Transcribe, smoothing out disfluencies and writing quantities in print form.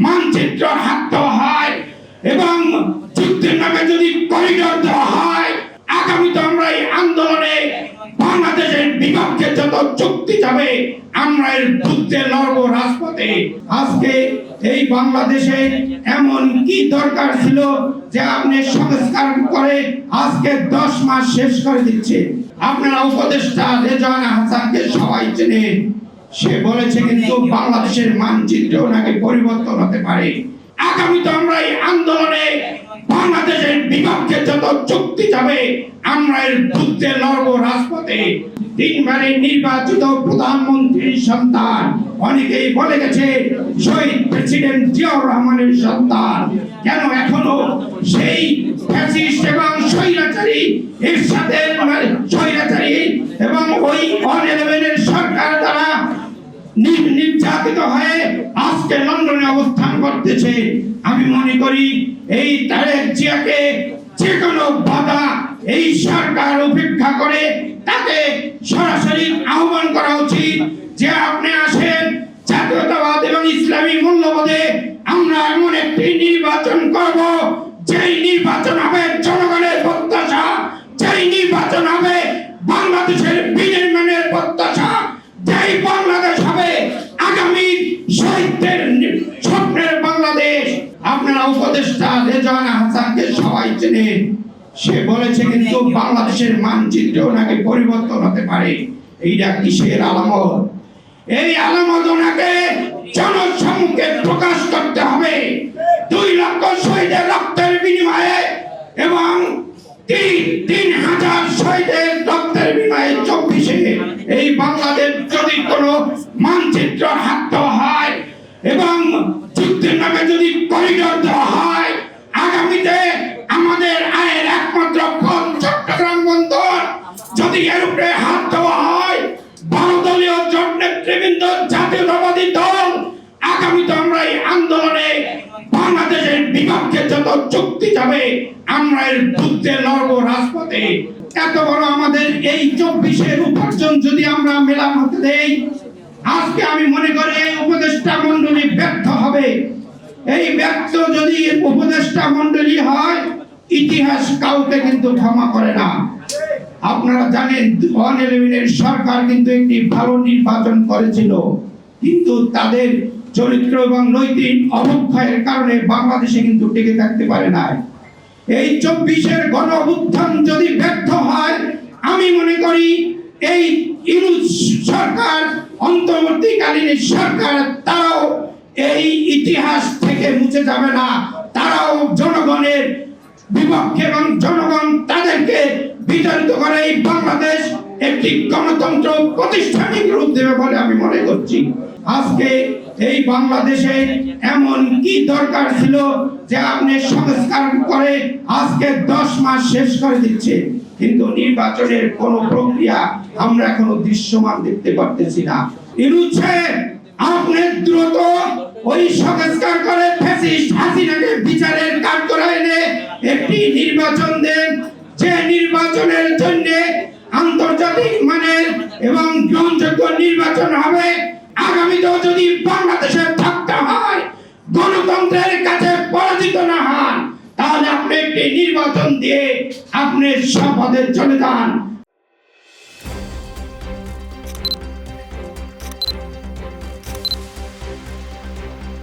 মানচিত্র হাত দেওয়া হয় এবং যুদ্ধের নামে যদি করিডোর দেওয়া হয়, আগামীতে আমরা এই আন্দোলনে বাংলাদেশের বিপক্ষে যত চুক্তি যাবে আমরা এর বিরুদ্ধে লড়বো রাজপথে। আজকে এই বাংলাদেশে এমন কি দরকার ছিল যে আপনি সংস্কার করে আজকে 10 মাস শেষ করে দিচ্ছে? আপনারা উপদেষ্টা রেজওয়ান হাসানকে সবাই চেনেন, সে বলেছে কিন্তু বাংলাদেশের মানচিত্র নাকি পরিবর্তন হতে পারে। আগামীতে আমরা এই আন্দোলনে বাংলাদেশের বিপক্ষে যত চুক্তি যাবে আমরা এর বিরুদ্ধে লড়বো রাজপথে। 3 বারে নির্বাচিত প্রধানমন্ত্রীর সন্তান, অনেকেই বলে গেছে শহীদ প্রেসিডেন্ট জিয়াউর রহমানের সন্তান, কেন এখনো সেই ফ্যাসিস্ট এবং স্বৈরাচারী এরশাদের স্বৈরাচারী এবং ওই 11 সরকার দ্বারা নির্যাতিত হয়ে আজকে লন্ডনে অবস্থান করতেছে? আমি মনে করি এই তারেক জিয়াকে যে কোনো বাধা এই সরকার উপেক্ষা করে তাকে সরাসরি আহ্বান করা উচিত যে আপনি আসেন, জাতীয়তাবাদ এবং ইসলামী মূল্যবোধে আমরা এমন একটি নির্বাচন করব যেই নির্বাচন হবে জনগণের প্রত্যাশা, যেই নির্বাচন হবে বাংলাদেশের বিনির্মাণের প্রত্যাশা, যেই বাংলাদেশ হবে আগামী শহীদদের স্বপ্নের বাংলাদেশ। আপনারা উপদেষ্টা রেজওয়ান হাসানকে সবাই চেনেন, সে বলেছে কিন্তু বাংলাদেশের মানচিত্র নাকি পরিবর্তন হতে পারে। এইটা কিসের আলামত? এই আলামত ওনাকে জনসম্মুখে প্রকাশ করতে হবে। 2 লক্ষ শহীদের রক্তের বিনিময়ে এবং 3,000 শহীদের রক্তের বিনিময়ে 24-এ এই বাংলাদেশ যদি কোনো মানচিত্র হাত দেওয়া হয় এবং যুদ্ধের নামে যদি করিডোর দেওয়া হয়, আগামীতে আমাদের আয়ের একমাত্র ফল চট্টগ্রাম বন্দর যদি এর উপরে হাত দেওয়া হয়, 12 দলীয় জোট নেতৃবৃন্দ জাতীয়তাবাদী দল আগামীতে আমরা এই আন্দোলনে বাংলাদেশের বিপক্ষে যত চুক্তি যাবে আমরা এর বিরুদ্ধে লড়বো রাজপথে। এত বড় আমাদের এই 24-এর উপার্জন যদি আমরা মেলান হতে দেই, আজকে আমি মনে করি এই উপদেষ্টা মণ্ডলী ব্যর্থ হবে। এই ব্যর্থ যদি উপদেষ্টা মণ্ডলী হয়, ইতিহাস কাউকে কিন্তু ক্ষমা করে না। আপনারা জানেন 11 সরকার কিন্তু একটি ভালো নির্বাচন করেছিল, কিন্তু তাদের চরিত্র এবং নৈতিক অবক্ষয়ের কারণে বাংলাদেশে কিন্তু টিকে থাকতে পারে না। এই 24-এর গণ অভ্যুত্থান যদি ব্যর্থ হয়, আমি মনে করি এই ইউনূস সরকার, অন্তর্বর্তীকালীন সরকার, তারাও এই ইতিহাস থেকে মুছে যাবে না। তারাও জনগণের বিপক্ষে এবং জনগণ তাদেরকে বিতাড়িত করে এই বাংলাদেশ একটি গণতন্ত্র প্রতিষ্ঠানিক রূপ দেবে বলে আমি মনে করছি। আজকে এই বাংলাদেশে এমন কি দরকার ছিল যে আপনি সংস্কার করে আজকে 10 মাস শেষ করে দিচ্ছে, কিন্তু নির্বাচনের কোন প্রক্রিয়া আমরা এখনো দৃশ্যমান দেখতে পারতেছি না। ইনুছে আপনি দ্রুত ওই সংস্কার করে ফ্যাসিস্ট হাসিনাকে বিচারের কাঠগড়ায় এনে একটি নির্বাচন দেন, যে নির্বাচনের জন্য আন্তর্জাতিক মানের এবং গ্রহণযোগ্য নির্বাচন হবে। আগামীতেও যদি বাংলাদেশে থাকতে হয়, গণতন্ত্রের কাছে পরাজিত না হন, তাহলে আপনি একটি নির্বাচন দিয়ে আপনি শপথে চলে যান।